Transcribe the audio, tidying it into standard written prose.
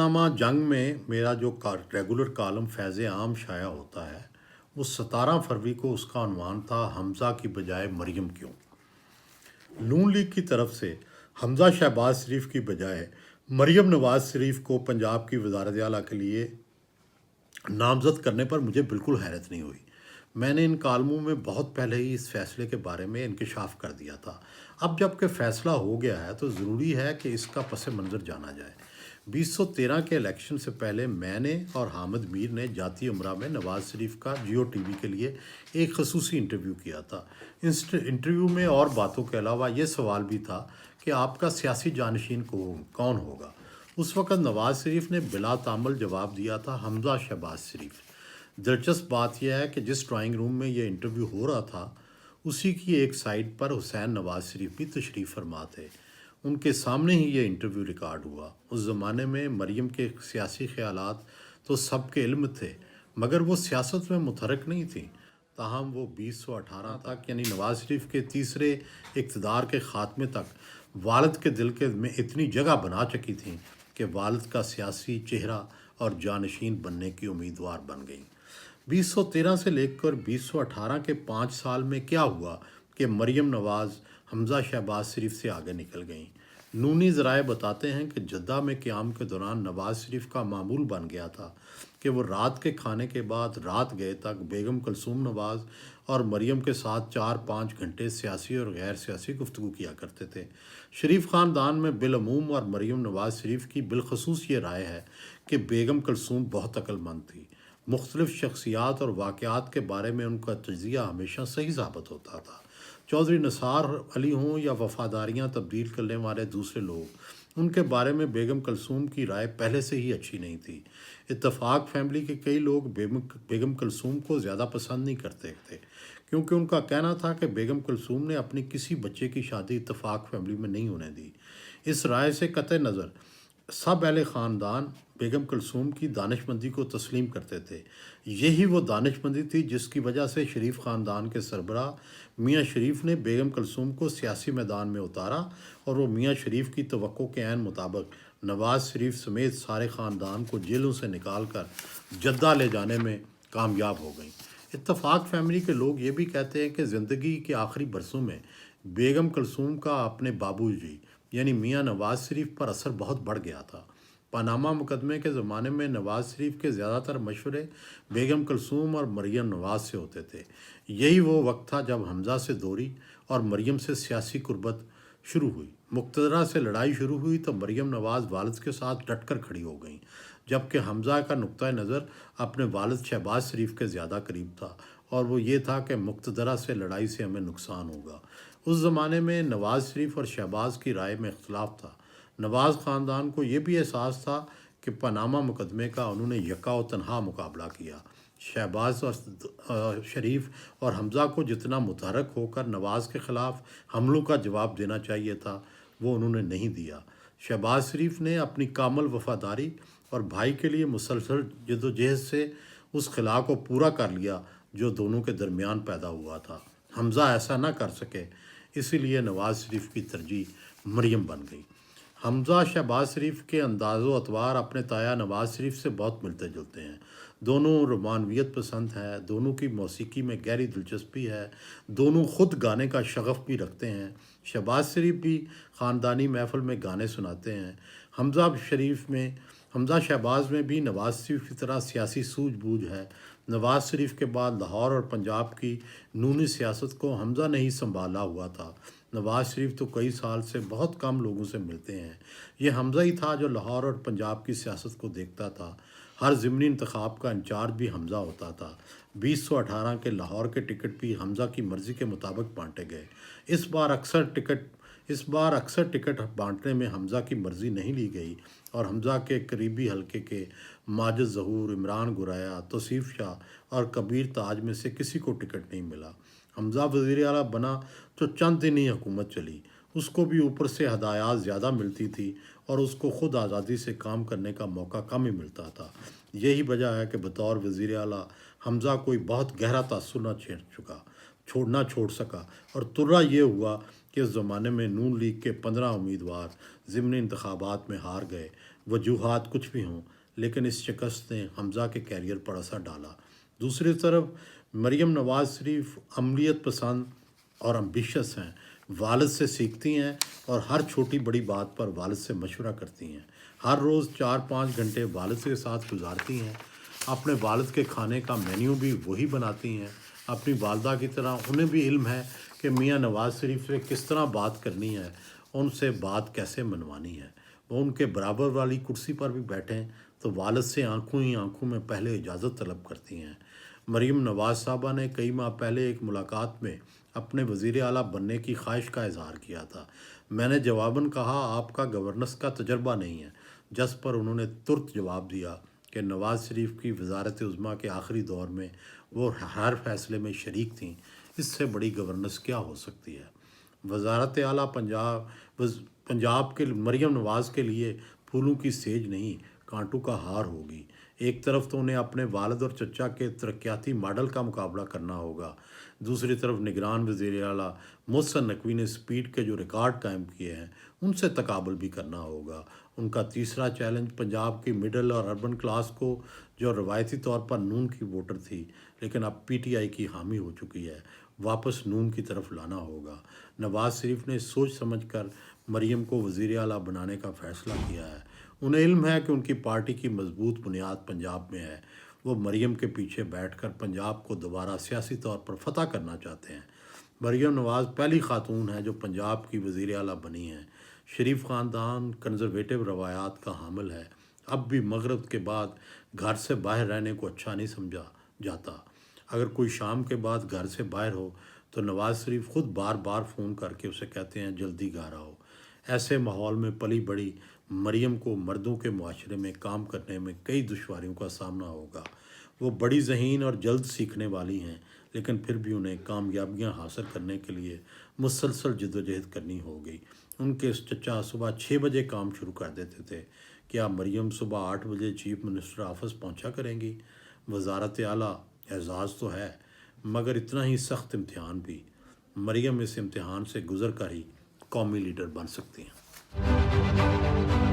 रोज़नामा जंग में मेरा जो रेगुलर कॉलम फैज़ आम शाया होता है, वो 17 फरवरी को उसका उन्वान था हमज़ा की बजाय मरियम क्यों। नून लीग की तरफ से हमज़ा शहबाज शरीफ की बजाय मरियम नवाज़ शरीफ को पंजाब की वज़ारत आला के लिए नामज़द करने पर मुझे बिल्कुल हैरत नहीं हुई। मैंने इन कालमों में बहुत पहले ही इस फ़ैसले के बारे में इंकशाफ कर दिया था। अब जबकि फ़ैसला हो गया है तो ज़रूरी है कि इसका पस मंज़र जाना जाए। 2013 के इलेक्शन से पहले मैंने और हामिद मीर ने जाती उमरा में नवाज़ शरीफ का जियो टीवी के लिए एक खसूसी इंटरव्यू किया था। इस इंटरव्यू में और बातों के अलावा ये सवाल भी था कि आपका सियासी जानशीन कौन होगा। उस वक़्त नवाज़ शरीफ ने बिला तामुल जवाब दिया था हमज़ा शहबाज शरीफ। दिलचस्प बात यह है कि जिस ड्राइंग रूम में ये इंटरव्यू हो रहा था उसी की एक साइड पर हुसैन नवाज़ शरीफ भी तशरीफ़ फरमा थे। उनके सामने ही ये इंटरव्यू रिकॉर्ड हुआ। उस ज़माने में मरियम के सियासी ख़यालात तो सबके इल्म थे, मगर वो सियासत में मुतहरक नहीं थी। ताहम वो 2018 तक यानी नवाज़ शरीफ के तीसरे इक़्तिदार के ख़ात्मे तक वालिद के दिल के में इतनी जगह बना चुकी थीं कि वालिद का सियासी चेहरा और जानशीन बनने की उम्मीदवार बन गईं। 2013 से लेकर 2018 के 5 साल में क्या हुआ कि मरियम नवाज़ हमज़ा शहबाज शरीफ से आगे निकल गईं। नूनी ज़राए बताते हैं कि जद्दा में क़याम के दौरान नवाज़ शरीफ का मामूल बन गया था कि वो रात के खाने के बाद रात गए तक बेगम कुलसूम नवाज़ और मरियम के साथ 4-5 घंटे सियासी और गैर सियासी गुफ्तगू किया करते थे। शरीफ ख़ानदान में बिलअमूम और मरियम नवाज़ शरीफ की बिलखसूस ये राय है कि बेगम कुलसूम बहुत अक्लमंद थी। मुख्तलिफ़ शख्सियात और वाक़यात के बारे में उनका तजिया हमेशा सही साबित होता था। चौधरी निसार अली हों या वफ़ादारियाँ तब्दील करने वाले दूसरे लोग, उनके बारे में बेगम कुलसूम की राय पहले से ही अच्छी नहीं थी। इत्तफ़ाक़ फैमिली के कई लोग बेगम कुलसूम को ज़्यादा पसंद नहीं करते थे, क्योंकि उनका कहना था कि बेगम कुलसूम ने अपनी किसी बच्चे की शादी इत्तफ़ाक़ फैमिली में नहीं होने दी। इस राय से कतई नज़र सब अहले ख़ानदान बेगम कुलसूम की दानिशमंदी को तस्लीम करते थे। यही वो दानिशमंदी थी जिसकी वजह से शरीफ ख़ानदान के सरबराह मियाँ शरीफ ने बेगम कुलसूम को सियासी मैदान में उतारा और वो मियाँ शरीफ की तवक्को के ऐन मुताबिक नवाज़ शरीफ समेत सारे ख़ानदान को जेलों से निकाल कर जद्दा ले जाने में कामयाब हो गई। इत्तफ़ाक़ फैमिली के लोग ये भी कहते हैं कि ज़िंदगी के आखिरी बरसों में बेगम कुलसूम का अपने बाबूजी यानी मियाँ नवाज़ शरीफ पर असर बहुत बढ़ गया था। पनामा मुकदमे के ज़माने में नवाज़ शरीफ के ज़्यादातर मशवरे बेगम कुलसूम और मरियम नवाज़ से होते थे। यही वो वक्त था जब हमज़ा से दूरी और मरियम से सियासी कुर्बत शुरू हुई। मुक़्तदरा से लड़ाई शुरू हुई तो मरियम नवाज़ वालिद के साथ डटकर खड़ी हो गईं, जबकि हमज़ा का नुक्ता नज़र अपने वालिद शहबाज शरीफ के ज़्यादा करीब था और वो ये था कि मुक़्तदरा से लड़ाई से हमें नुकसान होगा। उस ज़माने में नवाज़ शरीफ और शहबाज की राय में इख्तलाफ था। नवाज़ ख़ानदान को ये भी एहसास था कि पनामा मुकदमे का उन्होंने यका व तनहा मुकाबला किया। शहबाज और शरीफ और हमज़ा को जितना मुतहरक होकर नवाज़ के ख़िलाफ़ हमलों का जवाब देना चाहिए था, वो उन्होंने नहीं दिया। शहबाज शरीफ ने अपनी कामल वफ़ादारी और भाई के लिए मुसलसल जद्दोजहद से उस खिला को पूरा कर लिया जो दोनों के दरमियान पैदा हुआ था। हमज़ा ऐसा ना कर सके, इसीलिए नवाज़ शरीफ की तरजीह मरियम बन गई। हमज़ा शहबाज शरीफ के अंदाज़ो अतवार अपने ताया नवाज़ शरीफ से बहुत मिलते जुलते हैं। दोनों रोमानवियत पसंद हैं, दोनों की मौसीकी में गहरी दिलचस्पी है, दोनों ख़ुद गाने का शगफ़ भी रखते हैं। शहबाज शरीफ भी ख़ानदानी महफ़िल में गाने सुनाते हैं। हमज़ा शहबाज में भी नवाज़ शरीफ की तरह सियासी सूझबूझ है। नवाज़ शरीफ के बाद लाहौर और पंजाब की नूनी सियासत को हमज़ा ने ही संभाला हुआ था। नवाज़ शरीफ तो कई साल से बहुत कम लोगों से मिलते हैं। ये हमज़ा ही था जो लाहौर और पंजाब की सियासत को देखता था। हर ज़िमनी इंतखाब का इंचार्ज भी हमज़ा होता था। 2018 के लाहौर के टिकट भी हमज़ा की मर्ज़ी के मुताबिक बांटे गए। इस बार अक्सर टिकट बांटने में हमज़ा की मर्ज़ी नहीं ली गई और हमज़ा के करीबी हलके के माजिद ज़हूर, इमरान गुराया, तौसीफ़ शाह और कबीर ताज में से किसी को टिकट नहीं मिला। हमज़ा वज़ीर आला बना तो चंद दिन ही हुकूमत चली, उसको भी ऊपर से हदायत ज़्यादा मिलती थी और उसको ख़ुद आज़ादी से काम करने का मौका कम ही मिलता था। यही वजह है कि बतौर वज़ीर आला हमज़ा कोई बहुत गहरा तासुर ना छोड़ सका और तुर्रा ये हुआ कि इस ज़माने में नून लीग के 15 उम्मीदवार ज़िमनी इंतखाबात में हार गए। وجوہات کچھ بھی ہوں، لیکن اس شکست نے حمزہ کے کیریئر پر اثر ڈالا۔ دوسری طرف مریم نواز شریف عملیت پسند اور امبیشس ہیں، والد سے سیکھتی ہیں اور ہر چھوٹی بڑی بات پر والد سے مشورہ کرتی ہیں۔ ہر روز 4-5 گھنٹے والد کے ساتھ گزارتی ہیں۔ اپنے والد کے کھانے کا مینیو بھی وہی بناتی ہیں۔ اپنی والدہ کی طرح انہیں بھی علم ہے کہ میاں نواز شریف سے کس طرح بات کرنی ہے، ان سے بات کیسے منوانی ہے۔ وہ ان کے برابر والی کرسی پر بھی بیٹھیں تو والد سے آنکھوں ہی آنکھوں میں پہلے اجازت طلب کرتی ہیں۔ مریم نواز صاحبہ نے کئی ماہ پہلے ایک ملاقات میں اپنے وزیر اعلیٰ بننے کی خواہش کا اظہار کیا تھا۔ میں نے جواباً کہا آپ کا گورننس کا تجربہ نہیں ہے، جس پر انہوں نے ترت جواب دیا کہ نواز شریف کی وزارت عظمیٰ کے آخری دور میں وہ ہر فیصلے میں شریک تھیں، اس سے بڑی گورننس کیا ہو سکتی ہے۔ وزارت اعلیٰ پنجاب کے مریم نواز کے لیے پھولوں کی سیج نہیں، کانٹوں کا ہار ہوگی۔ ایک طرف تو انہیں اپنے والد اور چچا کے ترقیاتی ماڈل کا مقابلہ کرنا ہوگا، دوسری طرف نگران وزیر اعلیٰ محسن نقوی نے سپیڈ کے جو ریکارڈ قائم کیے ہیں ان سے تقابل بھی کرنا ہوگا۔ ان کا تیسرا چیلنج پنجاب کی مڈل اور اربن کلاس کو، جو روایتی طور پر نون کی ووٹر تھی لیکن اب پی ٹی آئی کی حامی ہو چکی ہے، واپس نون کی طرف لانا ہوگا۔ نواز شریف نے سوچ سمجھ کر مریم کو وزیر اعلیٰ بنانے کا فیصلہ کیا ہے۔ انہیں علم ہے کہ ان کی پارٹی کی مضبوط بنیاد پنجاب میں ہے۔ وہ مریم کے پیچھے بیٹھ کر پنجاب کو دوبارہ سیاسی طور پر فتح کرنا چاہتے ہیں۔ مریم نواز پہلی خاتون ہے جو پنجاب کی وزیر اعلیٰ بنی ہیں۔ شریف خاندان کنزرویٹو روایات کا حامل ہے۔ اب بھی مغرب کے بعد گھر سے باہر رہنے کو اچھا نہیں سمجھا جاتا۔ اگر کوئی شام کے بعد گھر سے باہر ہو تو نواز شریف خود بار بار فون کر کے اسے کہتے ہیں جلدی گھر آؤ۔ ایسے ماحول میں پلی بڑی مریم کو مردوں کے معاشرے میں کام کرنے میں کئی دشواریوں کا سامنا ہوگا۔ وہ بڑی ذہین اور جلد سیکھنے والی ہیں، لیکن پھر بھی انہیں کامیابیاں حاصل کرنے کے لیے مسلسل جدوجہد کرنی ہوگی۔ ان کے چچا صبح 6 بجے کام شروع کر دیتے تھے، کیا مریم صبح 8 بجے چیف منسٹر آفس پہنچا کریں گی؟ وزارت اعلیٰ اعزاز تو ہے، مگر اتنا ہی سخت امتحان بھی۔ مریم اس امتحان سے گزر کر ہی قومی لیڈر بن سکتی ہیں۔